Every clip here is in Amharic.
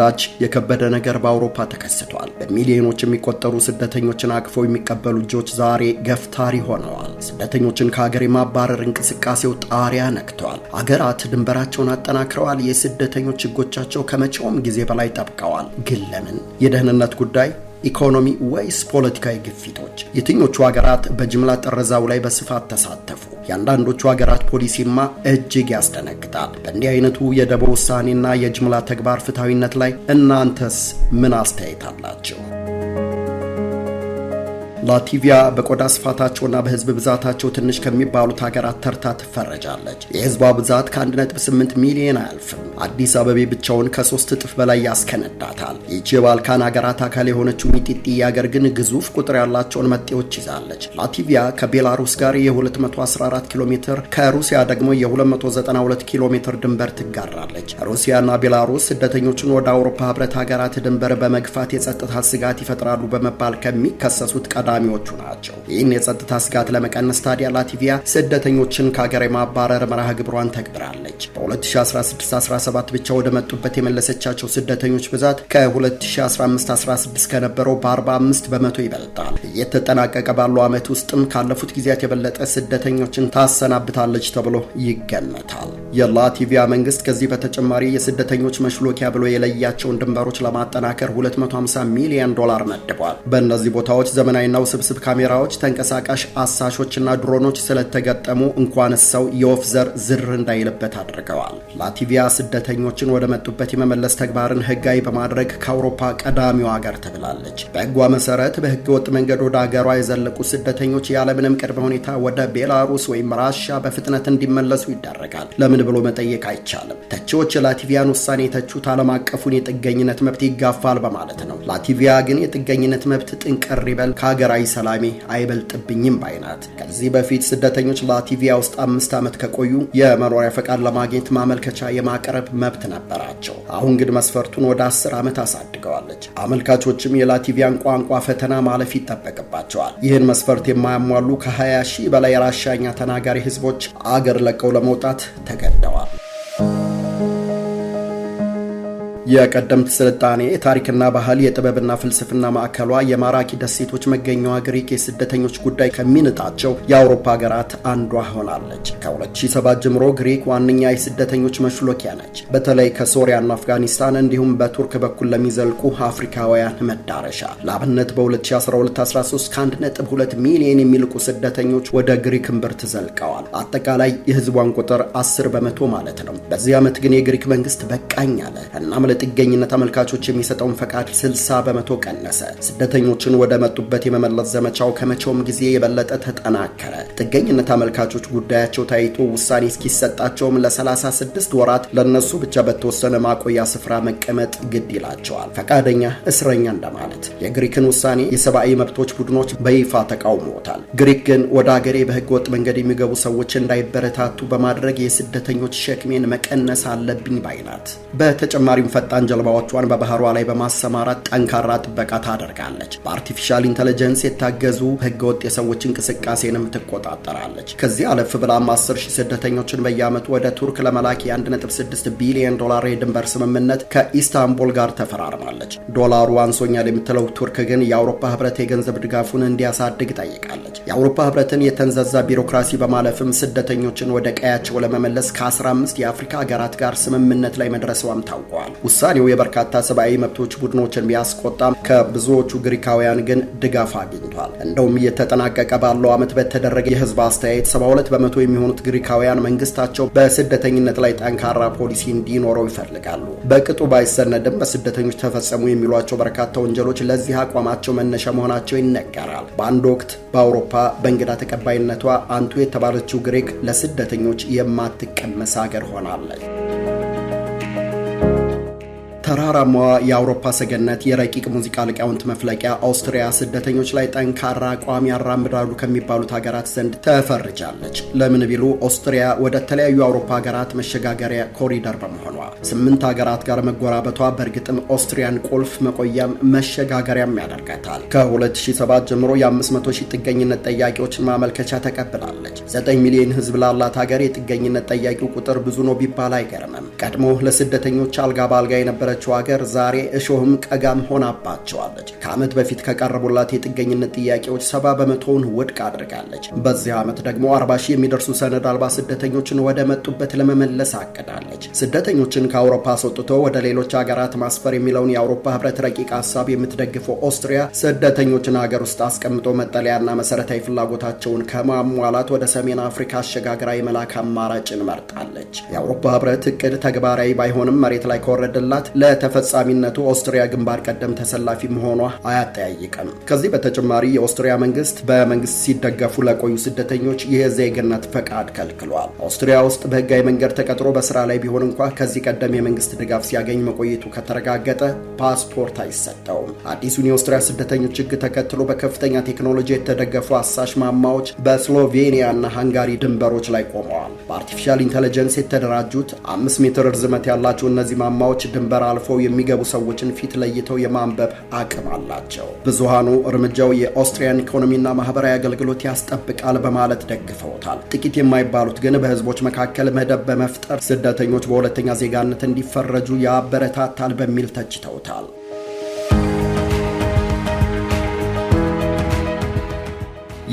አንዳች የከበደ ነገር በአውሮፓ ተከስቷል። በሚሊዮኖች የሚቆጠሩ ስደተኞችን አቅፈው የሚቀበሉ እጆች ዛሬ ገፍታሪ ሆነዋል። ስደተኞችን ከሀገር የማባረር እንቅስቃሴው ጣሪያ ነክቷል። አገራት ድንበራቸውን አጠናክረዋል። የስደተኞች ሕጎቻቸው ከመቼውም ጊዜ በላይ ጠብቀዋል። ግን ለምን? የደህንነት ጉዳይ፣ ኢኮኖሚ ወይስ ፖለቲካዊ ግፊቶች? የትኞቹ ሀገራት በጅምላ ጥረዛው ላይ በስፋት ተሳተፉ? የአንዳንዶቹ ሀገራት ፖሊሲማ እጅግ ያስደነግጣል። በእንዲህ አይነቱ የደቦ ውሳኔና የጅምላ ተግባር ፍትሐዊነት ላይ እናንተስ ምን አስተያየት አላችሁ? ላቲቪያ በቆዳ ስፋታቸውና በህዝብ ብዛታቸው ትንሽ ከሚባሉት ሀገራት ተርታ ትፈረጃለች። የህዝቧ ብዛት ከ1.8 ሚሊዮን አያልፍም። አዲስ አበባ ብቻውን ከ3 እጥፍ በላይ ያስከነዳታል። ይህች የባልካን ሀገራት አካል የሆነችው ሚጢጢ ሀገር ግን ግዙፍ ቁጥር ያላቸውን መጤዎች ይዛለች። ላቲቪያ ከቤላሩስ ጋር የ214 ኪሎ ሜትር ከሩሲያ ደግሞ የ292 ኪሎ ሜትር ድንበር ትጋራለች። ሩሲያና ቤላሩስ ስደተኞችን ወደ አውሮፓ ህብረት ሀገራት ድንበር በመግፋት የጸጥታ ስጋት ይፈጥራሉ በመባል ከሚከሰሱት ቀዳሚዎቹ ናቸው። ይህን የጸጥታ ስጋት ለመቀነስ ታዲያ ላቲቪያ ስደተኞችን ከሀገር የማባረር መርሃ ግብሯን ተግብራለች። በ2016-17 ብቻ ወደ መጡበት የመለሰቻቸው ስደተኞች ብዛት ከ2015-16 ከነበረው በ45 በመቶ ይበልጣል። እየተጠናቀቀ ባለው ዓመት ውስጥም ካለፉት ጊዜያት የበለጠ ስደተኞችን ታሰናብታለች ተብሎ ይገመታል። የላቲቪያ መንግስት ከዚህ በተጨማሪ የስደተኞች መሽሎኪያ ብሎ የለያቸውን ድንበሮች ለማጠናከር $250 ሚሊዮን መድቧል። በእነዚህ ቦታዎች ዘመናዊና ውስብስብ ካሜራዎች፣ ተንቀሳቃሽ አሳሾችና ድሮኖች ስለተገጠሙ እንኳንስ ሰው የወፍ ዘር ዝር እንዳይልበት አድርገዋል። ላቲቪያ ስደተኞችን ወደ መጡበት የመመለስ ተግባርን ህጋዊ በማድረግ ከአውሮፓ ቀዳሚው ሀገር ተብላለች። በህጓ መሰረት በህገ ወጥ መንገድ ወደ ሀገሯ የዘለቁ ስደተኞች ያለምንም ቅድመ ሁኔታ ወደ ቤላሩስ ወይም ራሽያ በፍጥነት እንዲመለሱ ይደረጋል። ለምን ብሎ መጠየቅ አይቻልም። ተቺዎች የላቲቪያን ውሳኔ የተቹት ዓለም አቀፉን የጥገኝነት መብት ይጋፋል በማለት ነው። ላቲቪያ ግን የጥገኝነት መብት ጥንቅር ይበል ከሀገራዊ ሰላሜ አይበልጥብኝም ባይናት። ከዚህ በፊት ስደተኞች ላቲቪያ ውስጥ 5 ዓመት ከቆዩ የመኖሪያ ፈቃድ ለማግኘት ማመልከቻ የማቅረብ መብት ነበራቸው። አሁን ግን መስፈርቱን ወደ 10 ዓመት አሳድገዋለች። አመልካቾችም የላቲቪያን ቋንቋ ፈተና ማለፍ ይጠበቅባቸዋል። ይህን መስፈርት የማያሟሉ ከ20 ሺህ በላይ ራሻኛ ተናጋሪ ህዝቦች አገር ለቀው ለመውጣት ተገደዋል። የቀደምት ስልጣኔ የታሪክና ባህል የጥበብና ፍልስፍና ማዕከሏ የማራኪ ደሴቶች መገኛዋ ግሪክ የስደተኞች ጉዳይ ከሚንጣቸው የአውሮፓ ሀገራት አንዷ ሆናለች። ከ2007 ጀምሮ ግሪክ ዋነኛ የስደተኞች መሽሎኪያ ነች። በተለይ ከሶሪያና አፍጋኒስታን እንዲሁም በቱርክ በኩል ለሚዘልቁ አፍሪካውያን መዳረሻ። ለአብነት በ2012-13 ከ1.2 ሚሊዮን የሚልቁ ስደተኞች ወደ ግሪክ እምብርት ዘልቀዋል። አጠቃላይ የህዝቧን ቁጥር 10 በመቶ ማለት ነው። በዚህ ዓመት ግን የግሪክ መንግስት በቃኝ አለ። እናም ጥገኝነት አመልካቾች የሚሰጠውን ፈቃድ 60 በመቶ ቀነሰ። ስደተኞችን ወደ መጡበት የመመለስ ዘመቻው ከመቼውም ጊዜ የበለጠ ተጠናከረ። ጥገኝነት አመልካቾች ጉዳያቸው ታይቶ ውሳኔ እስኪሰጣቸውም ለ36 ወራት ለነሱ ብቻ በተወሰነ ማቆያ ስፍራ መቀመጥ ግድ ይላቸዋል። ፈቃደኛ እስረኛ እንደማለት። የግሪክን ውሳኔ የሰብአዊ መብቶች ቡድኖች በይፋ ተቃውመውታል። ግሪክ ግን ወደ ሀገሬ በህገ ወጥ መንገድ የሚገቡ ሰዎች እንዳይበረታቱ በማድረግ የስደተኞች ሸክሜን መቀነስ አለብኝ ባይናት። በተጨማሪም ፈጣን ጀልባዎቿን በባህሯ ላይ በማሰማራት ጠንካራ ጥበቃ ታደርጋለች። በአርቲፊሻል ኢንተለጀንስ የታገዙ ህገወጥ የሰዎች እንቅስቃሴንም ትቆጣጠራለች። ከዚህ አለፍ ብላም 10,000 ስደተኞችን በየዓመቱ ወደ ቱርክ ለመላክ የ1.6 ቢሊዮን ዶላር የድንበር ስምምነት ከኢስታንቡል ጋር ተፈራርማለች። ዶላሩ አንሶኛል የምትለው ቱርክ ግን የአውሮፓ ህብረት የገንዘብ ድጋፉን እንዲያሳድግ ጠይቃለች። የአውሮፓ ህብረትን የተንዛዛ ቢሮክራሲ በማለፍም ስደተኞችን ወደ ቀያቸው ለመመለስ ከ15 የአፍሪካ ሀገራት ጋር ስምምነት ላይ መድረሷም ታውቋል። ውሳኔው የበርካታ ሰብአዊ መብቶች ቡድኖችን ቢያስቆጣም ከብዙዎቹ ግሪካውያን ግን ድጋፍ አግኝቷል። እንደውም እየተጠናቀቀ ባለው ዓመት በተደረገ የህዝብ አስተያየት 72 በመቶ የሚሆኑት ግሪካውያን መንግስታቸው በስደተኝነት ላይ ጠንካራ ፖሊሲ እንዲኖረው ይፈልጋሉ። በቅጡ ባይሰነድም በስደተኞች ተፈጸሙ የሚሏቸው በርካታ ወንጀሎች ለዚህ አቋማቸው መነሻ መሆናቸው ይነገራል። በአንድ ወቅት በአውሮፓ በእንግዳ ተቀባይነቷ አንቱ የተባለችው ግሪክ ለስደተኞች የማትቀመስ ሀገር ሆናለች። ተራራማዋ የአውሮፓ ሰገነት የረቂቅ ሙዚቃ ሊቃውንት መፍለቂያ ኦስትሪያ ስደተኞች ላይ ጠንካራ አቋም ያራምዳሉ ከሚባሉት ሀገራት ዘንድ ተፈርጃለች። ለምን ቢሉ ኦስትሪያ ወደ ተለያዩ አውሮፓ ሀገራት መሸጋገሪያ ኮሪደር በመሆኗ 8 ሀገራት ጋር መጎራበቷ በእርግጥም ኦስትሪያን ቁልፍ መቆያም መሸጋገሪያም ያደርጋታል። ከ2007 ጀምሮ የ500,000 ጥገኝነት ጠያቂዎችን ማመልከቻ ተቀብላለች። 9 ሚሊዮን ህዝብ ላላት ሀገር የጥገኝነት ጠያቂው ቁጥር ብዙ ነው ቢባል አይገርምም። ቀድሞ ለስደተኞች አልጋ ባልጋ የነበረችው ሀገር ዛሬ እሾህም ቀጋም ሆናባቸዋለች። ከዓመት በፊት ከቀረቡላት የጥገኝነት ጥያቄዎች 70 በመቶውን ውድቅ አድርጋለች። በዚህ ዓመት ደግሞ 40 ሺህ የሚደርሱ ሰነድ አልባ ስደተኞችን ወደ መጡበት ለመመለስ አቅዳለች። ስደተኞችን ከአውሮፓ አስወጥቶ ወደ ሌሎች ሀገራት ማስፈር የሚለውን የአውሮፓ ህብረት ረቂቅ ሀሳብ የምትደግፈው ኦስትሪያ ስደተኞችን ሀገር ውስጥ አስቀምጦ መጠለያና መሰረታዊ ፍላጎታቸውን ከማሟላት ወደ ሰሜን አፍሪካ አሸጋግራ የመላክ አማራጭን መርጣለች። የአውሮፓ ህብረት እቅድ ተግባራዊ ባይሆንም መሬት ላይ ከወረደላት ለተፈጻሚነቱ ኦስትሪያ ግንባር ቀደም ተሰላፊ መሆኗ አያጠያይቅም። ከዚህ በተጨማሪ የኦስትሪያ መንግስት በመንግስት ሲደገፉ ለቆዩ ስደተኞች የዜግነት ፈቃድ ከልክሏል። ኦስትሪያ ውስጥ በህጋዊ መንገድ ተቀጥሮ በስራ ላይ ቢሆን እንኳ ከዚህ ቀደም የመንግስት ድጋፍ ሲያገኝ መቆየቱ ከተረጋገጠ ፓስፖርት አይሰጠውም። አዲሱን የኦስትሪያ ስደተኞች ህግ ተከትሎ በከፍተኛ ቴክኖሎጂ የተደገፉ አሳሽ ማማዎች በስሎቬኒያ እና ሃንጋሪ ድንበሮች ላይ ቆመዋል። በአርቲፊሻል ኢንተለጀንስ የተደራጁት 5 ሜትር ርዝመት ያላቸው እነዚህ ማማዎች ድንበር አልፈው የሚገቡ ሰዎችን ፊት ለይተው የማንበብ አቅም አላቸው። ብዙሃኑ እርምጃው የኦስትሪያን ኢኮኖሚና ማህበራዊ አገልግሎት ያስጠብቃል በማለት ደግፈውታል። ጥቂት የማይባሉት ግን በህዝቦች መካከል መደብ በመፍጠር ስደተኞች በሁለተኛ ዜጋነት እንዲፈረጁ ያበረታታል በሚል ተችተውታል።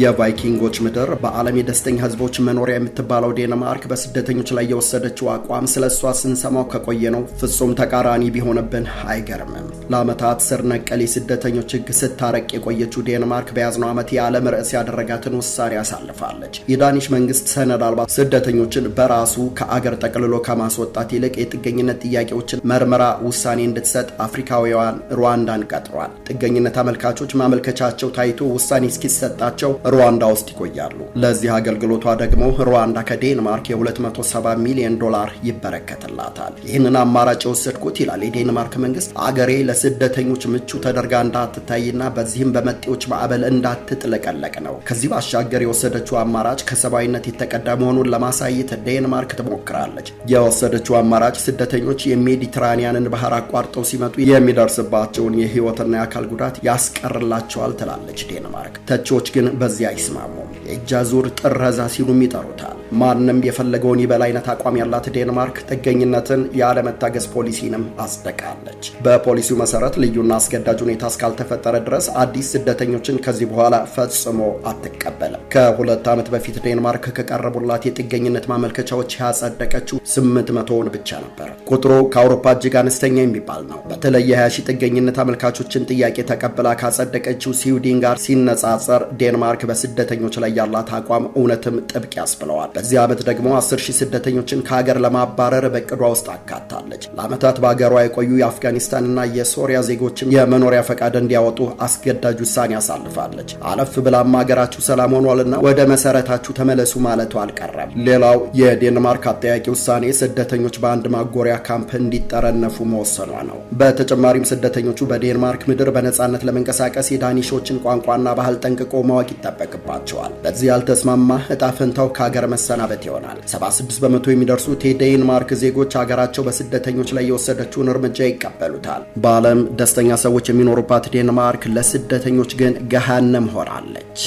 የቫይኪንጎች ምድር በዓለም የደስተኛ ህዝቦች መኖሪያ የምትባለው ዴንማርክ በስደተኞች ላይ የወሰደችው አቋም ስለ እሷ ስንሰማው ከቆየ ነው ፍጹም ተቃራኒ ቢሆንብን አይገርምም። ለዓመታት ስር ነቀል የስደተኞች ህግ ስታረቅ የቆየችው ዴንማርክ በያዝነው ዓመት የዓለም ርዕስ ያደረጋትን ውሳኔ አሳልፋለች። የዳኒሽ መንግስት ሰነድ አልባ ስደተኞችን በራሱ ከአገር ጠቅልሎ ከማስወጣት ይልቅ የጥገኝነት ጥያቄዎችን መርመራ ውሳኔ እንድትሰጥ አፍሪካውያን ሩዋንዳን ቀጥሯል። ጥገኝነት አመልካቾች ማመልከቻቸው ታይቶ ውሳኔ እስኪሰጣቸው ሩዋንዳ ውስጥ ይቆያሉ። ለዚህ አገልግሎቷ ደግሞ ሩዋንዳ ከዴንማርክ የ270 ሚሊዮን ዶላር ይበረከትላታል። ይህንን አማራጭ የወሰድኩት ይላል የዴንማርክ መንግስት አገሬ ለስደተኞች ምቹ ተደርጋ እንዳትታይና በዚህም በመጤዎች ማዕበል እንዳትጥለቀለቅ ነው። ከዚህ ባሻገር የወሰደችው አማራጭ ከሰብአዊነት የተቀዳ መሆኑን ለማሳየት ዴንማርክ ትሞክራለች። የወሰደችው አማራጭ ስደተኞች የሜዲትራኒያንን ባህር አቋርጠው ሲመጡ የሚደርስባቸውን የህይወትና የአካል ጉዳት ያስቀርላቸዋል ትላለች ዴንማርክ። ተቺዎች ግን በዚህ አይስማሙም። የእጅ አዙር ጥረዛ ሲሉም ይጠሩታል። ማንም የፈለገውን ይበል አይነት አቋም ያላት ዴንማርክ ጥገኝነትን ያለመታገዝ ፖሊሲንም አጽድቃለች። በፖሊሲው መሰረት ልዩና አስገዳጅ ሁኔታ እስካልተፈጠረ ድረስ አዲስ ስደተኞችን ከዚህ በኋላ ፈጽሞ አትቀበልም። ከ2 ዓመት በፊት ዴንማርክ ከቀረቡላት የጥገኝነት ማመልከቻዎች ያጸደቀችው 800ውን ብቻ ነበር። ቁጥሩ ከአውሮፓ እጅግ አነስተኛ የሚባል ነው። በተለይ የ20 ሺህ ጥገኝነት አመልካቾችን ጥያቄ ተቀብላ ካጸደቀችው ስዊድን ጋር ሲነጻጸር ዴንማርክ በስደተኞች ላይ ያላት አቋም እውነትም ጥብቅ ያስብለዋል። በዚህ ዓመት ደግሞ 10 ሺህ ስደተኞችን ከሀገር ለማባረር በእቅዷ ውስጥ አካታለች። ለዓመታት በሀገሯ የቆዩ የአፍጋኒስታንና የሶሪያ ዜጎችም የመኖሪያ ፈቃድ እንዲያወጡ አስገዳጅ ውሳኔ አሳልፋለች። አለፍ ብላም ሀገራችሁ ሰላም ሆኗልና ወደ መሰረታችሁ ተመለሱ ማለቱ አልቀረም። ሌላው የዴንማርክ አጠያቂ ውሳኔ ስደተኞች በአንድ ማጎሪያ ካምፕ እንዲጠረነፉ መወሰኗ ነው። በተጨማሪም ስደተኞቹ በዴንማርክ ምድር በነጻነት ለመንቀሳቀስ የዳኒሾችን ቋንቋና ባህል ጠንቅቆ ማወቅ ይጠበቅባቸዋል። በዚህ ያልተስማማ እጣ ፈንታው ከሀገር መሰናበት ይሆናል። 76 በመቶ የሚደርሱት የዴንማርክ ዜጎች ሀገራቸው በስደተኞች ላይ የወሰደችውን እርምጃ ይቀበሉታል። በዓለም ደስተኛ ሰዎች የሚኖሩባት ዴንማርክ ለስደተኞች ግን ገሃነም ሆናለች።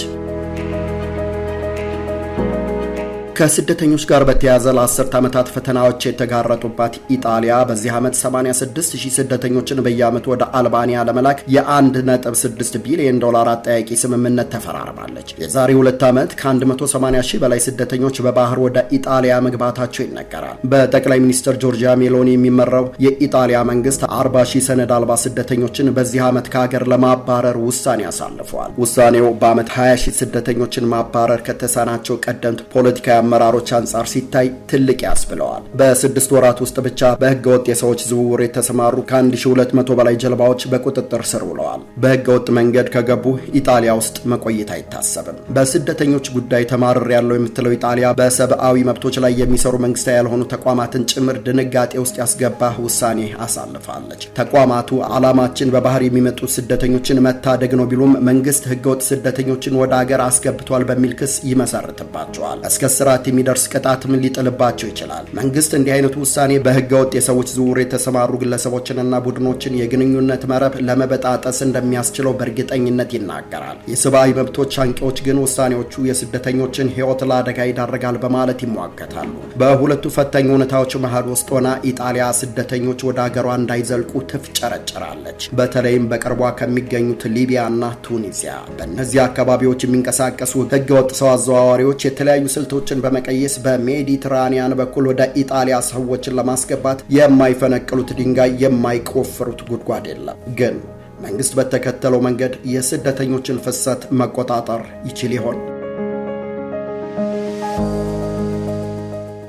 ከስደተኞች ጋር በተያያዘ ለ10 ዓመታት ፈተናዎች የተጋረጡባት ኢጣሊያ በዚህ ዓመት 86,000 ስደተኞችን በየዓመቱ ወደ አልባኒያ ለመላክ የ1.6 ቢሊዮን ዶላር አጠያቂ ስምምነት ተፈራርማለች። የዛሬ 2 ዓመት ከ180,000 በላይ ስደተኞች በባህር ወደ ኢጣሊያ መግባታቸው ይነገራል። በጠቅላይ ሚኒስትር ጆርጂያ ሜሎኒ የሚመራው የኢጣሊያ መንግስት 40,000 ሰነድ አልባ ስደተኞችን በዚህ ዓመት ከሀገር ለማባረር ውሳኔ አሳልፈዋል። ውሳኔው በዓመት 20,000 ስደተኞችን ማባረር ከተሳናቸው ቀደምት ፖለቲካዊ አመራሮች አንጻር ሲታይ ትልቅ ያስብለዋል። በ6 ወራት ውስጥ ብቻ በህገወጥ የሰዎች ዝውውር የተሰማሩ ከ1200 በላይ ጀልባዎች በቁጥጥር ስር ውለዋል። በህገወጥ መንገድ ከገቡ ኢጣሊያ ውስጥ መቆየት አይታሰብም። በስደተኞች ጉዳይ ተማርር ያለው የምትለው ኢጣሊያ በሰብአዊ መብቶች ላይ የሚሰሩ መንግስታዊ ያልሆኑ ተቋማትን ጭምር ድንጋጤ ውስጥ ያስገባ ውሳኔ አሳልፋለች። ተቋማቱ ዓላማችን በባህር የሚመጡ ስደተኞችን መታደግ ነው ቢሉም መንግስት ህገወጥ ስደተኞችን ወደ አገር አስገብቷል በሚል ክስ ይመሰርትባቸዋል። እስከ እስራት የሚደርስ ቅጣትም ሊጥልባቸው ይችላል። መንግስት እንዲህ አይነቱ ውሳኔ በህገወጥ የሰዎች ዝውውር የተሰማሩ ግለሰቦችንና ቡድኖችን የግንኙነት መረብ ለመበጣጠስ እንደሚያስችለው በእርግጠኝነት ይናገራል። የሰብአዊ መብቶች አንቂዎች ግን ውሳኔዎቹ የስደተኞችን ህይወት ለአደጋ ይዳርጋል በማለት ይሟገታሉ። በሁለቱ ፈታኝ ሁኔታዎች መሃል ውስጥ ሆና ኢጣሊያ ስደተኞች ወደ ሀገሯ እንዳይዘልቁ ትፍጨረጨራለች። በተለይም በቅርቧ ከሚገኙት ሊቢያና ቱኒዚያ። በእነዚህ አካባቢዎች የሚንቀሳቀሱ ህገወጥ ሰው አዘዋዋሪዎች የተለያዩ ስልቶችን በመቀየስ በሜዲትራኒያን በኩል ወደ ኢጣሊያ ሰዎችን ለማስገባት የማይፈነቅሉት ድንጋይ፣ የማይቆፍሩት ጉድጓድ የለም። ግን መንግስት በተከተለው መንገድ የስደተኞችን ፍሰት መቆጣጠር ይችል ይሆን?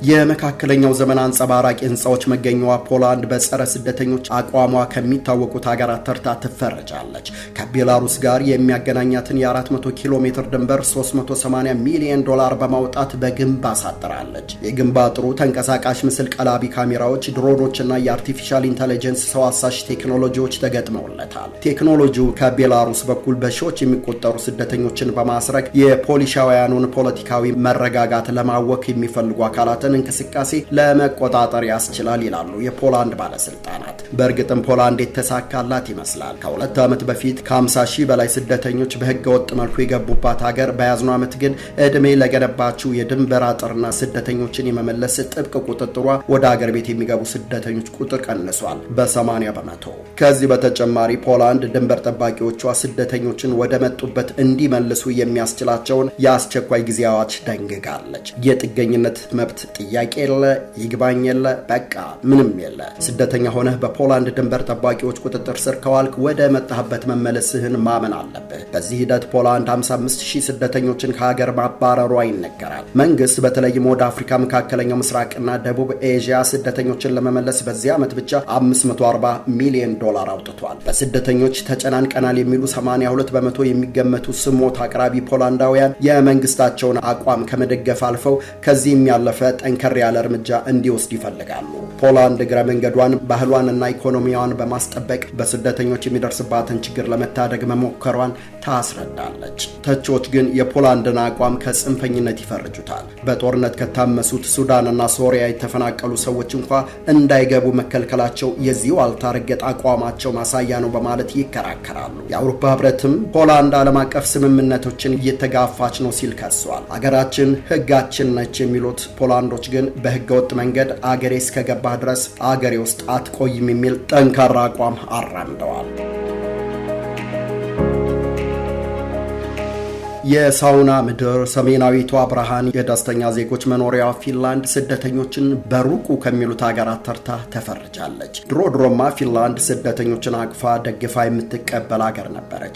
የመካከለኛው ዘመን አንጸባራቂ ህንፃዎች መገኛዋ ፖላንድ በጸረ ስደተኞች አቋሟ ከሚታወቁት ሀገራት ተርታ ትፈረጃለች። ከቤላሩስ ጋር የሚያገናኛትን የ400 ኪሎ ሜትር ድንበር $380 ሚሊዮን በማውጣት በግንብ አሳጥራለች። የግንብ አጥሩ ተንቀሳቃሽ ምስል ቀላቢ ካሜራዎች፣ ድሮኖችና የአርቲፊሻል ኢንተለጀንስ ሰው አሳሽ ቴክኖሎጂዎች ተገጥመውለታል። ቴክኖሎጂው ከቤላሩስ በኩል በሺዎች የሚቆጠሩ ስደተኞችን በማስረግ የፖሊሻውያኑን ፖለቲካዊ መረጋጋት ለማወክ የሚፈልጉ አካላትን እንቅስቃሴ ለመቆጣጠር ያስችላል ይላሉ የፖላንድ ባለስልጣናት። በእርግጥም ፖላንድ የተሳካላት ይመስላል። ከሁለት ዓመት በፊት ከ50 ሺህ በላይ ስደተኞች በህገ ወጥ መልኩ የገቡባት ሀገር በያዝነው ዓመት ግን ዕድሜ ለገነባችው የድንበር አጥርና ስደተኞችን የመመለስ ጥብቅ ቁጥጥሯ ወደ ሀገር ቤት የሚገቡ ስደተኞች ቁጥር ቀንሷል በ80 በመቶ። ከዚህ በተጨማሪ ፖላንድ ድንበር ጠባቂዎቿ ስደተኞችን ወደ መጡበት እንዲመልሱ የሚያስችላቸውን የአስቸኳይ ጊዜ አዋጅ ደንግጋለች። የጥገኝነት መብት ጥያቄ የለ፣ ይግባኝ የለ፣ በቃ ምንም የለ። ስደተኛ ሆነህ በፖላንድ ድንበር ጠባቂዎች ቁጥጥር ስር ከዋልክ ወደ መጣህበት መመለስህን ማመን አለብህ። በዚህ ሂደት ፖላንድ 55,000 ስደተኞችን ከሀገር ማባረሯ ይነገራል። መንግስት በተለይም ወደ አፍሪካ፣ መካከለኛው ምስራቅና ደቡብ ኤዥያ ስደተኞችን ለመመለስ በዚህ ዓመት ብቻ $540 ሚሊዮን አውጥቷል። በስደተኞች ተጨናንቀናል የሚሉ 82 በመቶ የሚገመቱ ስሞት አቅራቢ ፖላንዳውያን የመንግስታቸውን አቋም ከመደገፍ አልፈው ከዚህም ያለፈ ጠንከር ያለ እርምጃ እንዲወስድ ይፈልጋሉ። ፖላንድ እግረ መንገዷን ባህሏንና ኢኮኖሚዋን በማስጠበቅ በስደተኞች የሚደርስባትን ችግር ለመታደግ መሞከሯን ታስረዳለች። ተቺዎች ግን የፖላንድን አቋም ከጽንፈኝነት ይፈርጁታል። በጦርነት ከታመሱት ሱዳንና ሶሪያ የተፈናቀሉ ሰዎች እንኳ እንዳይገቡ መከልከላቸው የዚህ ዋልታ ረገጥ አቋማቸው ማሳያ ነው በማለት ይከራከራሉ። የአውሮፓ ህብረትም ፖላንድ ዓለም አቀፍ ስምምነቶችን እየተጋፋች ነው ሲል ከሷል። አገራችን ህጋችን ነች የሚሉት ፖላንዶች ግን በህገወጥ መንገድ አገሬ እስከገባ ድረስ አገሬ ውስጥ አትቆይም የሚል ጠንካራ አቋም አራምደዋል። የሳውና ምድር ሰሜናዊቷ ብርሃን የደስተኛ ዜጎች መኖሪያ ፊንላንድ ስደተኞችን በሩቁ ከሚሉት ሀገራት ተርታ ተፈርጃለች። ድሮማ ፊንላንድ ስደተኞችን አቅፋ ደግፋ የምትቀበል ሀገር ነበረች።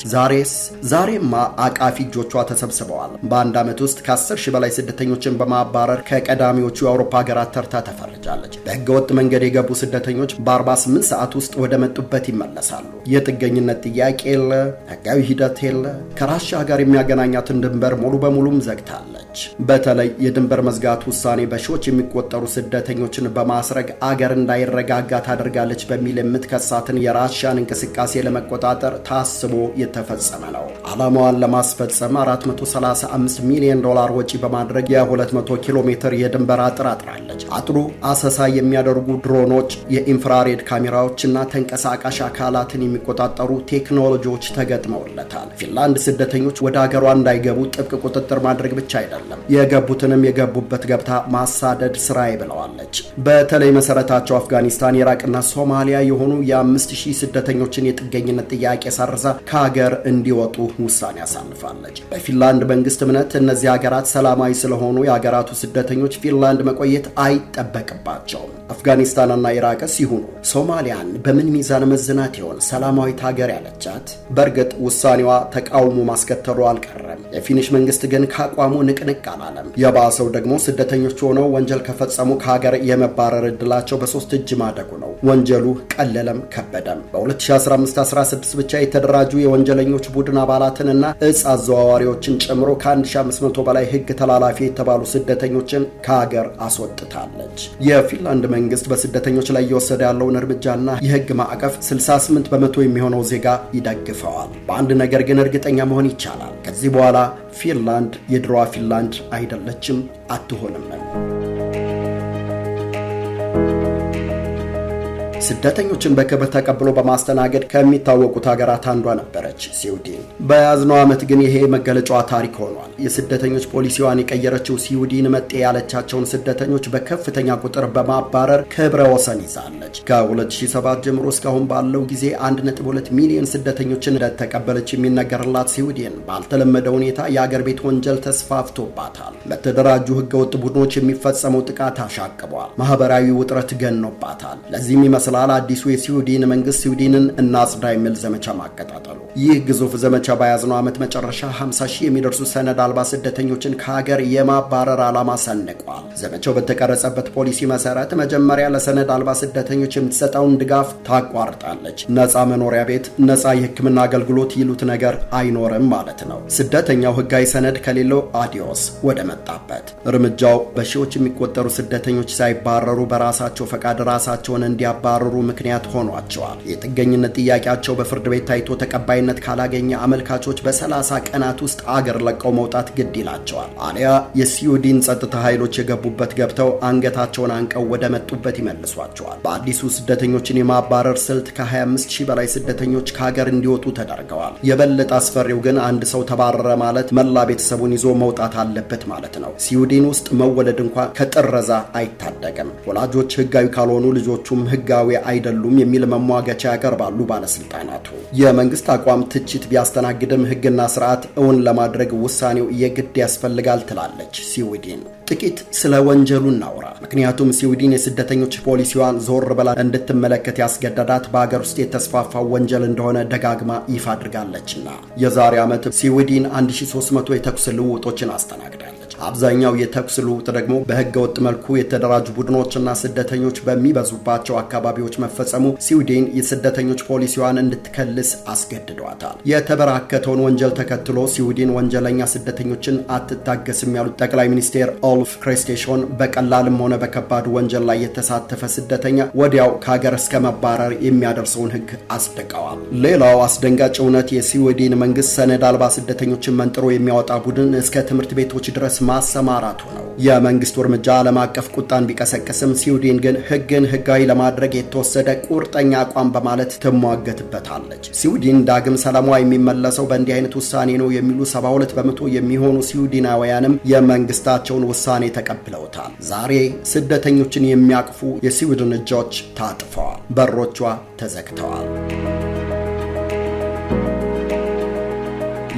ዛሬማ አቃፊ እጆቿ ተሰብስበዋል። በአንድ ዓመት ውስጥ ከ10 ሺህ በላይ ስደተኞችን በማባረር ከቀዳሚዎቹ የአውሮፓ ሀገራት ተርታ ተፈርጃለች። በህገወጥ መንገድ የገቡ ስደተኞች በ48 ሰዓት ውስጥ ወደ መጡበት ይመለሳሉ። የጥገኝነት ጥያቄ የለ፣ ህጋዊ ሂደት የለ። ከራሻ ጋር የሚያገናኛ ድንበር ሙሉ በሙሉም ዘግታለች። በተለይ የድንበር መዝጋት ውሳኔ በሺዎች የሚቆጠሩ ስደተኞችን በማስረግ አገር እንዳይረጋጋ ታደርጋለች በሚል የምትከሳትን የራሻን እንቅስቃሴ ለመቆጣጠር ታስቦ የተፈጸመ ነው። ዓላማዋን ለማስፈጸም $435 ሚሊዮን ወጪ በማድረግ የ200 ኪሎ ሜትር የድንበር አጥር አጥራለች። አጥሩ አሰሳ የሚያደርጉ ድሮኖች፣ የኢንፍራሬድ ካሜራዎችና ተንቀሳቃሽ አካላትን የሚቆጣጠሩ ቴክኖሎጂዎች ተገጥመውለታል። ፊንላንድ ስደተኞች ወደ አገሯ እንዳይገቡ ጥብቅ ቁጥጥር ማድረግ ብቻ አይደለም፣ የገቡትንም የገቡበት ገብታ ማሳደድ ስራዬ ብለዋለች። በተለይ መሰረታቸው አፍጋኒስታን፣ ኢራቅና ሶማሊያ የሆኑ የ5,000 ስደተኞችን የጥገኝነት ጥያቄ ሰርዛ ከሀገር እንዲወጡ ውሳኔ አሳልፋለች። በፊንላንድ መንግስት እምነት እነዚህ ሀገራት ሰላማዊ ስለሆኑ የሀገራቱ ስደተኞች ፊንላንድ መቆየት አይጠበቅባቸውም። አፍጋኒስታንና ኢራቅ ሲሆኑ ሶማሊያን በምን ሚዛን መዝናት ይሆን ሰላማዊት ሀገር ያለቻት? በእርግጥ ውሳኔዋ ተቃውሞ ማስከተሉ አልቀረም። የፊኒሽ መንግስት ግን ከአቋሙ ንቅንቅ አላለም። የባሰው ደግሞ ስደተኞች ሆነው ወንጀል ከፈጸሙ ከሀገር የመባረር እድላቸው በ3 እጅ ማደጉ ነው። ወንጀሉ ቀለለም ከበደም በ2015-16 ብቻ የተደራጁ የወንጀለኞች ቡድን አባላትንና እጽ አዘዋዋሪዎችን ጨምሮ ከ1500 በላይ ህግ ተላላፊ የተባሉ ስደተኞችን ከሀገር አስወጥታለች። የፊንላንድ መንግስት በስደተኞች ላይ እየወሰደ ያለውን እርምጃና የህግ ማዕቀፍ 68 በመቶ የሚሆነው ዜጋ ይደግፈዋል። በአንድ ነገር ግን እርግጠኛ መሆን ይቻላል። ከዚህ በኋላ ፊንላንድ የድሮዋ ፊንላንድ አይደለችም፣ አትሆንም። ስደተኞችን በክብር ተቀብሎ በማስተናገድ ከሚታወቁት ሀገራት አንዷ ነበረች ስዊድን። በያዝነው ዓመት ግን ይሄ መገለጫዋ ታሪክ ሆኗል። የስደተኞች ፖሊሲዋን የቀየረችው ስዊድን መጤ ያለቻቸውን ስደተኞች በከፍተኛ ቁጥር በማባረር ክብረ ወሰን ይዛለች። ከ2007 ጀምሮ እስካሁን ባለው ጊዜ 1.2 ሚሊዮን ስደተኞችን እንደተቀበለች የሚነገርላት ስዊድን ባልተለመደ ሁኔታ የአገር ቤት ወንጀል ተስፋፍቶባታል። በተደራጁ ህገወጥ ቡድኖች የሚፈጸመው ጥቃት አሻቅቧል። ማህበራዊ ውጥረት ገኖባታል። ለዚህም ይመስላል አዲሱ የስዊድን መንግስት ስዊድንን እናጽዳ የሚል ዘመቻ ማቀጣጠሉ። ይህ ግዙፍ ዘመቻ በያዝነው ዓመት መጨረሻ 50 ሺህ የሚደርሱ ሰነድ አልባ ስደተኞችን ከሀገር የማባረር ዓላማ ሰንቋል። ዘመቻው በተቀረጸበት ፖሊሲ መሰረት መጀመሪያ ለሰነድ አልባ ስደተኞች የምትሰጠውን ድጋፍ ታቋርጣለች። ነፃ መኖሪያ ቤት፣ ነፃ የሕክምና አገልግሎት ይሉት ነገር አይኖርም ማለት ነው። ስደተኛው ህጋዊ ሰነድ ከሌለው አዲዮስ ወደ መጣበት። እርምጃው በሺዎች የሚቆጠሩ ስደተኞች ሳይባረሩ በራሳቸው ፈቃድ ራሳቸውን እንዲያባረሩ ምክንያት ሆኗቸዋል። የጥገኝነት ጥያቄያቸው በፍርድ ቤት ታይቶ ተቀባይነት ካላገኘ አመልካቾች በ30 ቀናት ውስጥ አገር ለቀው መውጣት ግድ ይላቸዋል። አሊያ የስዊድን ጸጥታ ኃይሎች የገቡበት ገብተው አንገታቸውን አንቀው ወደ መጡበት ይመልሷቸዋል። በአዲሱ ስደተኞችን የማባረር ስልት ከ25 ሺህ በላይ ስደተኞች ከሀገር እንዲወጡ ተደርገዋል። የበለጠ አስፈሪው ግን አንድ ሰው ተባረረ ማለት መላ ቤተሰቡን ይዞ መውጣት አለበት ማለት ነው። ስዊድን ውስጥ መወለድ እንኳን ከጥረዛ አይታደግም። ወላጆች ህጋዊ ካልሆኑ ልጆቹም ህጋዊ አይደሉም የሚል መሟገቻ ያቀርባሉ ባለስልጣናቱ። የመንግስት አቋም ትችት ቢያስተናግድም ህግና ስርዓት እውን ለማድረግ ውሳኔው የግድ ያስፈልጋል ትላለች ስዊድን። ጥቂት ስለ ወንጀሉ እናውራ። ምክንያቱም ስዊድን የስደተኞች ፖሊሲዋን ዞር ብላ እንድትመለከት ያስገደዳት በሀገር ውስጥ የተስፋፋው ወንጀል እንደሆነ ደጋግማ ይፋ አድርጋለችና። የዛሬ ዓመት ስዊድን 1300 የተኩስ ልውውጦችን አስተናግዳለች። አብዛኛው የተኩስ ልውውጥ ደግሞ በህገ ወጥ መልኩ የተደራጁ ቡድኖችና ስደተኞች በሚበዙባቸው አካባቢዎች መፈጸሙ ስዊድን የስደተኞች ፖሊሲዋን እንድትከልስ አስገድዷታል። የተበራከተውን ወንጀል ተከትሎ ስዊድን ወንጀለኛ ስደተኞችን አትታገስም ያሉት ጠቅላይ ሚኒስቴር ኦልፍ ክሪስቴሽን በቀላልም ሆነ በከባድ ወንጀል ላይ የተሳተፈ ስደተኛ ወዲያው ከሀገር እስከ መባረር የሚያደርሰውን ህግ አስደቀዋል። ሌላው አስደንጋጭ እውነት የስዊድን መንግስት ሰነድ አልባ ስደተኞችን መንጥሮ የሚያወጣ ቡድን እስከ ትምህርት ቤቶች ድረስ ማሰማራቱ ነው። የመንግስቱ እርምጃ ዓለም አቀፍ ቁጣን ቢቀሰቅስም ስዊድን ግን ህግን ህጋዊ ለማድረግ የተወሰደ ቁርጠኛ አቋም በማለት ትሟገትበታለች። ስዊድን ዳግም ሰላሟ የሚመለሰው በእንዲህ አይነት ውሳኔ ነው የሚሉ 72 በመቶ የሚሆኑ ስዊድናውያንም የመንግስታቸውን ውሳኔ ተቀብለውታል። ዛሬ ስደተኞችን የሚያቅፉ የስዊድን እጆች ታጥፈዋል፣ በሮቿ ተዘግተዋል።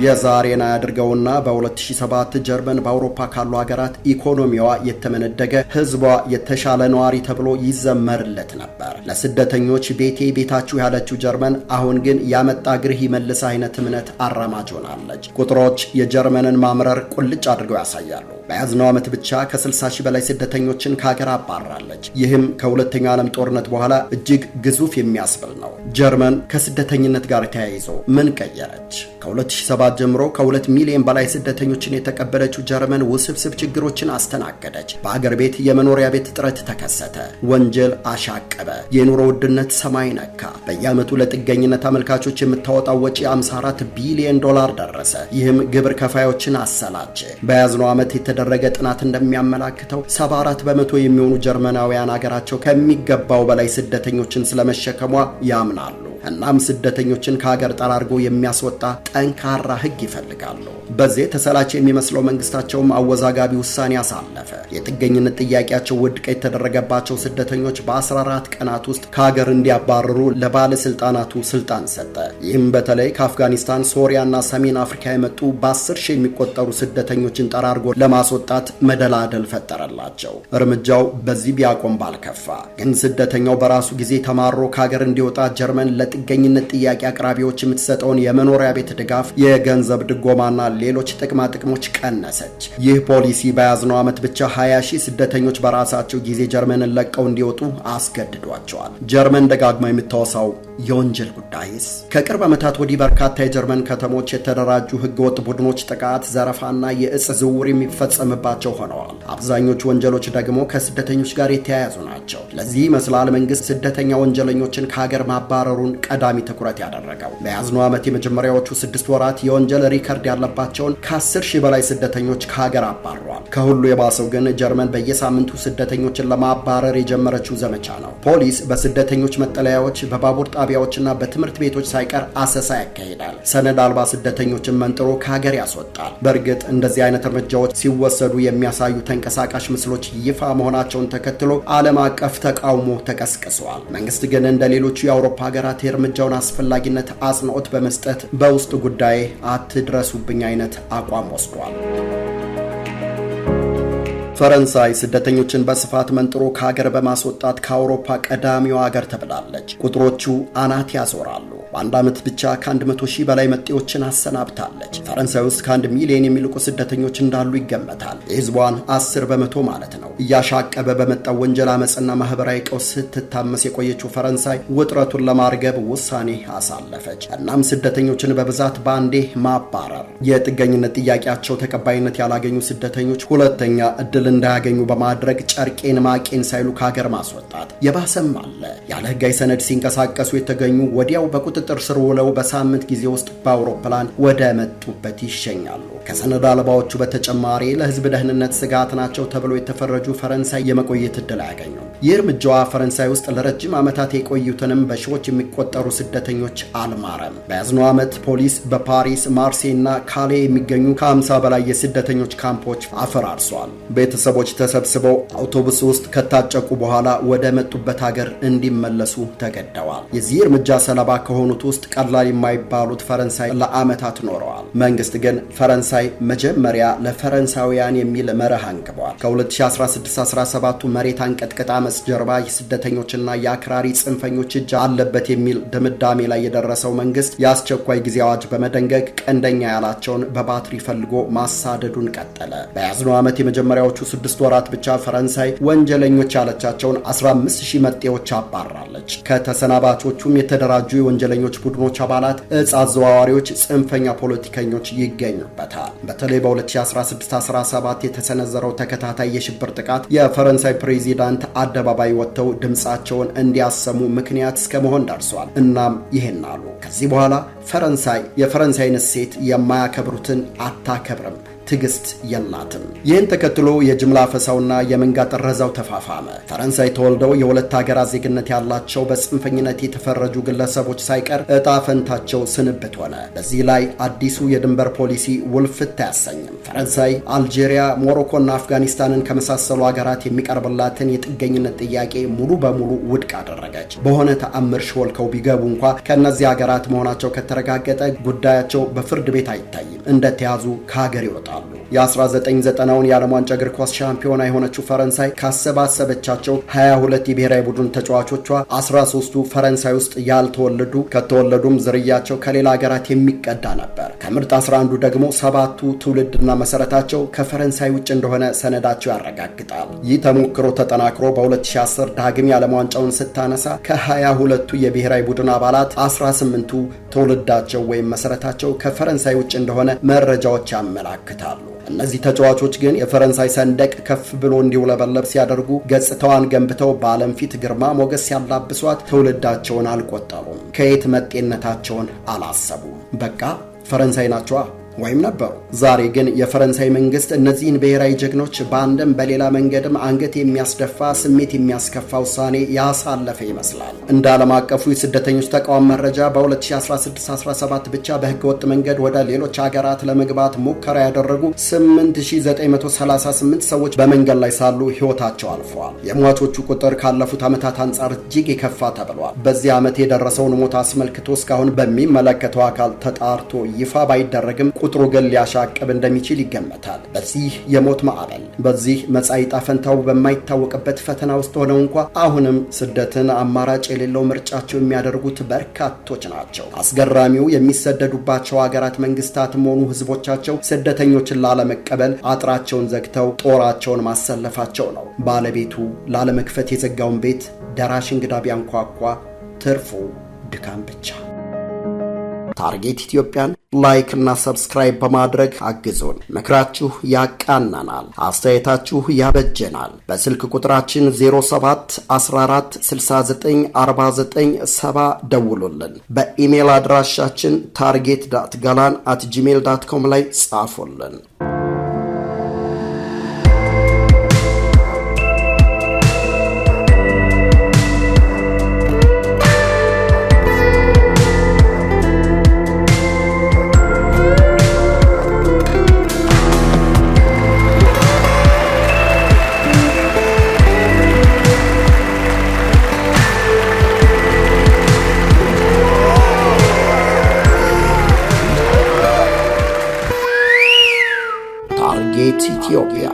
የዛሬና ያድርገውና በ2007 ጀርመን በአውሮፓ ካሉ ሀገራት ኢኮኖሚዋ የተመነደገ ህዝቧ የተሻለ ነዋሪ ተብሎ ይዘመርለት ነበር። ለስደተኞች ቤቴ ቤታችሁ ያለችው ጀርመን አሁን ግን ያመጣ ግርህ ይመልስ አይነት እምነት አራማጅ ሆናለች። ቁጥሮች የጀርመንን ማምረር ቁልጭ አድርገው ያሳያሉ። በያዝነው ዓመት ብቻ ከ60 ሺህ በላይ ስደተኞችን ከሀገር አባራለች። ይህም ከሁለተኛው ዓለም ጦርነት በኋላ እጅግ ግዙፍ የሚያስብል ነው። ጀርመን ከስደተኝነት ጋር ተያይዞ ምን ቀየረች? ከ2007 ጀምሮ ከ2 ሚሊዮን በላይ ስደተኞችን የተቀበለችው ጀርመን ውስብስብ ችግሮችን አስተናገደች። በአገር ቤት የመኖሪያ ቤት እጥረት ተከሰተ። ወንጀል አሻቀበ። የኑሮ ውድነት ሰማይ ነካ። በየዓመቱ ለጥገኝነት አመልካቾች የምታወጣው ወጪ 54 ቢሊዮን ዶላር ደረሰ። ይህም ግብር ከፋዮችን አሰላቸ። በያዝነው ዓመት የተደረገ ጥናት እንደሚያመላክተው 74 በመቶ የሚሆኑ ጀርመናውያን አገራቸው ከሚገባው በላይ ስደተኞችን ስለመሸከሟ ያምናሉ። እናም ስደተኞችን ከሀገር ጠራርጎ የሚያስወጣ ጠንካራ ህግ ይፈልጋሉ። በዚህ ተሰላች የሚመስለው መንግስታቸውም አወዛጋቢ ውሳኔ አሳለፈ። የጥገኝነት ጥያቄያቸው ውድቅ የተደረገባቸው ስደተኞች በ14 ቀናት ውስጥ ከሀገር እንዲያባረሩ ለባለስልጣናቱ ስልጣን ሰጠ። ይህም በተለይ ከአፍጋኒስታን፣ ሶሪያና ሰሜን አፍሪካ የመጡ በ10 ሺህ የሚቆጠሩ ስደተኞችን ጠራርጎ ለማስወጣት መደላደል ፈጠረላቸው። እርምጃው በዚህ ቢያቆም ባልከፋ፣ ግን ስደተኛው በራሱ ጊዜ ተማሮ ከሀገር እንዲወጣ ጀርመን ለጥገኝነት ጥያቄ አቅራቢዎች የምትሰጠውን የመኖሪያ ቤት ድጋፍ፣ የገንዘብ ድጎማና ሌሎች ጥቅማ ጥቅሞች ቀነሰች። ይህ ፖሊሲ በያዝነው ዓመት ብቻ 20,000 ስደተኞች በራሳቸው ጊዜ ጀርመንን ለቀው እንዲወጡ አስገድዷቸዋል። ጀርመን ደጋግማ የምታወሳው የወንጀል ጉዳይስ? ከቅርብ ዓመታት ወዲህ በርካታ የጀርመን ከተሞች የተደራጁ ህገወጥ ቡድኖች ጥቃት፣ ዘረፋና የእጽ ዝውውር የሚፈጸምባቸው ሆነዋል። አብዛኞቹ ወንጀሎች ደግሞ ከስደተኞች ጋር የተያያዙ ናቸው። ለዚህ ይመስላል መንግስት ስደተኛ ወንጀለኞችን ከሀገር ማባረሩን ቀዳሚ ትኩረት ያደረገው። በያዝነው ዓመት የመጀመሪያዎቹ 6 ወራት የወንጀል ሪከርድ ያለባቸውን ከ10,000 በላይ ስደተኞች ከሀገር አባሯል። ከሁሉ የባሰው ግን ጀርመን በየሳምንቱ ስደተኞችን ለማባረር የጀመረችው ዘመቻ ነው። ፖሊስ በስደተኞች መጠለያዎች፣ በባቡር ጣቢያዎችና በትምህርት ቤቶች ሳይቀር አሰሳ ያካሂዳል። ሰነድ አልባ ስደተኞችን መንጥሮ ከሀገር ያስወጣል። በእርግጥ እንደዚህ አይነት እርምጃዎች ሲወሰዱ የሚያሳዩ ተንቀሳቃሽ ምስሎች ይፋ መሆናቸውን ተከትሎ ዓለም አቀፍ ተቃውሞ ተቀስቅሷል። መንግስት ግን እንደ ሌሎቹ የአውሮፓ ሀገራት የእርምጃውን አስፈላጊነት አጽንኦት በመስጠት በውስጥ ጉዳይ አትድረሱብኝ አይነት አቋም ወስዷል። ፈረንሳይ ስደተኞችን በስፋት መንጥሮ ከሀገር በማስወጣት ከአውሮፓ ቀዳሚዋ ሀገር ተብላለች። ቁጥሮቹ አናት ያዞራሉ። በአንድ ዓመት ብቻ ከ100,000 በላይ መጤዎችን አሰናብታለች። ፈረንሳይ ውስጥ ከ1 ሚሊዮን የሚልቁ ስደተኞች እንዳሉ ይገመታል። የህዝቧን 10% ማለት ነው። እያሻቀበ በመጣው ወንጀል፣ አመፅና ማህበራዊ ቀውስ ስትታመስ የቆየችው ፈረንሳይ ውጥረቱን ለማርገብ ውሳኔ አሳለፈች። እናም ስደተኞችን በብዛት በአንዴ ማባረር። የጥገኝነት ጥያቄያቸው ተቀባይነት ያላገኙ ስደተኞች ሁለተኛ እድል እንዳያገኙ በማድረግ ጨርቄን ማቄን ሳይሉ ከሀገር ማስወጣት። የባሰም አለ። ያለ ህጋዊ ሰነድ ሲንቀሳቀሱ የተገኙ ወዲያው በቁጥጥር ስር ውለው በሳምንት ጊዜ ውስጥ በአውሮፕላን ወደ መጡበት ይሸኛሉ። ከሰነድ አልባዎቹ በተጨማሪ ለህዝብ ደህንነት ስጋት ናቸው ተብሎ የተፈረጁ ፈረንሳይ የመቆየት እድል አያገኙም። ይህ እርምጃዋ ፈረንሳይ ውስጥ ለረጅም ዓመታት የቆዩትንም በሺዎች የሚቆጠሩ ስደተኞች አልማረም። በያዝነው ዓመት ፖሊስ በፓሪስ፣ ማርሴይና ካሌ የሚገኙ ከ50 በላይ የስደተኞች ካምፖች አፈራርሷል። ቤተሰቦች ተሰብስበው አውቶቡስ ውስጥ ከታጨቁ በኋላ ወደ መጡበት ሀገር እንዲመለሱ ተገደዋል። የዚህ እርምጃ ሰለባ ከሆኑት ውስጥ ቀላል የማይባሉት ፈረንሳይ ለዓመታት ኖረዋል። መንግስት ግን ፈረንሳይ መጀመሪያ ለፈረንሳውያን የሚል መርህ አንግቧል። ከ2016-17 መሬት አንቀጥቅጥ አመፅ ጀርባ የስደተኞችና የአክራሪ ጽንፈኞች እጅ አለበት የሚል ድምዳሜ ላይ የደረሰው መንግስት የአስቸኳይ ጊዜ አዋጅ በመደንገግ ቀንደኛ ያላቸውን በባትሪ ፈልጎ ማሳደዱን ቀጠለ። በያዝነው ዓመት የመጀመሪያዎቹ 6 ወራት ብቻ ፈረንሳይ ወንጀለኞች ያለቻቸውን 15,000 መጤዎች አባራለች። ከተሰናባቾቹም የተደራጁ የወንጀለኞች ቡድኖች አባላት፣ እጽ አዘዋዋሪዎች፣ ጽንፈኛ ፖለቲከኞች ይገኙበታል። በተለይ በ2016-17 የተሰነዘረው ተከታታይ የሽብር ጥቃት የፈረንሳይ ፕሬዚዳንት አደባባይ ወጥተው ድምፃቸውን እንዲያሰሙ ምክንያት እስከ መሆን ደርሷል። እናም ይሄን አሉ። ከዚህ በኋላ ፈረንሳይ የፈረንሳይን እሴት የማያከብሩትን አታከብርም፣ ትግስት የላትም። ይህን ተከትሎ የጅምላ ፈሳውና የመንጋ ጥረዛው ተፋፋመ። ፈረንሳይ ተወልደው የሁለት ሀገራት ዜግነት ያላቸው በጽንፈኝነት የተፈረጁ ግለሰቦች ሳይቀር እጣ ፈንታቸው ስንብት ሆነ። በዚህ ላይ አዲሱ የድንበር ፖሊሲ ውልፍት አያሰኝም። ፈረንሳይ አልጄሪያ፣ ሞሮኮና አፍጋኒስታንን ከመሳሰሉ ሀገራት የሚቀርብላትን የጥገኝነት ጥያቄ ሙሉ በሙሉ ውድቅ አደረገች። በሆነ ተአምር ሾልከው ቢገቡ እንኳ ከእነዚህ ሀገራት መሆናቸው ከተረጋገጠ ጉዳያቸው በፍርድ ቤት አይታይም። እንደተያዙ ከሀገር ይወጣል። የ1990ውን የዓለም ዋንጫ እግር ኳስ ሻምፒዮና የሆነችው ፈረንሳይ ካሰባሰበቻቸው 22 የብሔራዊ ቡድን ተጫዋቾቿ 13ቱ ፈረንሳይ ውስጥ ያልተወለዱ፣ ከተወለዱም ዝርያቸው ከሌላ ሀገራት የሚቀዳ ነበር። ከምርጥ 11ዱ ደግሞ 7ቱ ትውልድና መሰረታቸው ከፈረንሳይ ውጭ እንደሆነ ሰነዳቸው ያረጋግጣል። ይህ ተሞክሮ ተጠናክሮ በ2010 ዳግም የዓለም ዋንጫውን ስታነሳ ከ22ቱ የብሔራዊ ቡድን አባላት 18ቱ ትውልዳቸው ወይም መሰረታቸው ከፈረንሳይ ውጭ እንደሆነ መረጃዎች ያመላክታሉ። እነዚህ ተጫዋቾች ግን የፈረንሳይ ሰንደቅ ከፍ ብሎ እንዲውለበለብ ሲያደርጉ ገጽታዋን ገንብተው በዓለም ፊት ግርማ ሞገስ ሲያላብሷት ትውልዳቸውን አልቆጠሩም። ከየት መጤነታቸውን አላሰቡም። በቃ ፈረንሳይ ናቸዋ ወይም ነበሩ። ዛሬ ግን የፈረንሳይ መንግስት እነዚህን ብሔራዊ ጀግኖች በአንድም በሌላ መንገድም አንገት የሚያስደፋ ስሜት የሚያስከፋ ውሳኔ ያሳለፈ ይመስላል። እንደ ዓለም አቀፉ የስደተኞች ተቋም መረጃ በ2016-17 ብቻ በህገወጥ መንገድ ወደ ሌሎች ሀገራት ለመግባት ሙከራ ያደረጉ 8938 ሰዎች በመንገድ ላይ ሳሉ ህይወታቸው አልፈዋል። የሟቾቹ ቁጥር ካለፉት ዓመታት አንጻር እጅግ የከፋ ተብሏል። በዚህ ዓመት የደረሰውን ሞት አስመልክቶ እስካሁን በሚመለከተው አካል ተጣርቶ ይፋ ባይደረግም ቁጥሩ ግን ሊያሻቅብ እንደሚችል ይገመታል። በዚህ የሞት ማዕበል፣ በዚህ መጻኢ ዕጣ ፈንታው በማይታወቅበት ፈተና ውስጥ ሆነው እንኳ አሁንም ስደትን አማራጭ የሌለው ምርጫቸው የሚያደርጉት በርካቶች ናቸው። አስገራሚው የሚሰደዱባቸው ሀገራት መንግስታትም ሆኑ ህዝቦቻቸው ስደተኞችን ላለመቀበል አጥራቸውን ዘግተው ጦራቸውን ማሰለፋቸው ነው። ባለቤቱ ላለመክፈት የዘጋውን ቤት ደራሽ እንግዳ ቢያንኳኳ ትርፉ ድካም ብቻ። ታርጌት ኢትዮጵያን ላይክ እና ሰብስክራይብ በማድረግ አግዙን። ምክራችሁ ያቃናናል፣ አስተያየታችሁ ያበጀናል። በስልክ ቁጥራችን 07 14 69 49 70 ደውሉልን። በኢሜል አድራሻችን target.galan@gmail.com ላይ ጻፉልን። Target Ethiopia.